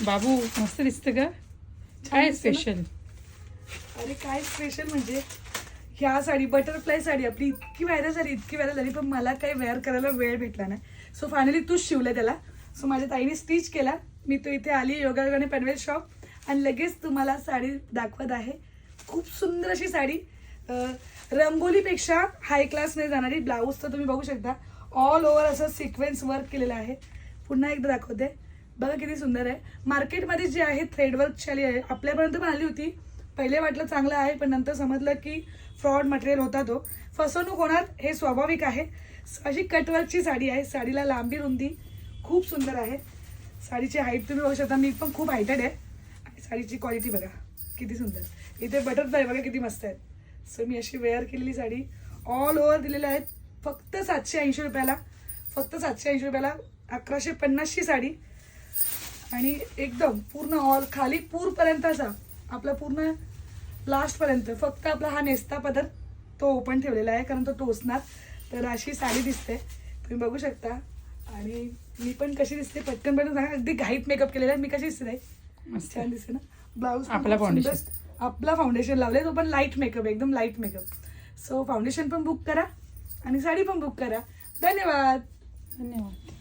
बाबू मस्त दिसतं का? काय स्पेशल? अरे काय स्पेशल म्हणजे ह्या साडी बटरफ्लाय साडी आपली इतकी व्हायरल झाली पण मला काही वेअर करायला वेळ भेटला नाही. सो फायनली तूच शिवलं त्याला. सो माझ्या ताईने स्टिच केला. मी तो इथे आली योगायोगाने पनवेल शॉप आणि लगेच तुम्हाला साडी दाखवत आहे. खूप सुंदर अशी साडी, रंगोलीपेक्षा हाय क्लासमध्ये जाणारी. ब्लाऊज तर तुम्ही बघू शकता ऑल ओव्हर असं सिक्वेन्स वर्क केलेलं आहे. पुन्हा एकदा दाखवते बघा किती सुंदर आहे. मार्केटमध्ये जी आहे थ्रेडवर्कची आली आहे, आपल्यापर्यंत पण आली होती. पहिले वाटलं चांगलं आहे पण नंतर समजलं की फ्रॉड मटेरियल होता, तो फसवणूक होणार हे स्वाभाविक आहे. अशी कटवर्कची साडी आहे. साडीला लांबी रुंदी खूप सुंदर आहे. साडीची हाईट तुम्ही बघू शकता, मी पण खूप हायटेड आहे. आणि साडीची क्वालिटी बघा किती सुंदर. इथे बटरफ्लाय बघा किती मस्त आहेत. सो मी अशी वेअर केलेली साडी ऑल ओव्हर दिलेल्या आहेत फक्त 780 रुपयाला. फक्त 780 रुपयाला 1150ची साडी. आणि एकदम पूर्ण ऑल खाली पूरपर्यंत असा आपला पूर्ण लास्टपर्यंत फक्त आपला हा नेसता पदर तो ओपन ठेवलेला आहे कारण तो टोचणार. तर अशी साडी दिसते तुम्ही बघू शकता. आणि मी पण कशी दिसते पटकन सांगा. अगदी घाईत मेकअप केलेला आहे. मी कशी दिसते नाही? मस्त छान दिसते ना. ब्लाऊज आपला फाउंडेशन लावले, तो पण लाईट मेकअप, एकदम लाईट मेकअप. सो फाउंडेशन पण बुक करा आणि साडी पण बुक करा. धन्यवाद. धन्यवाद.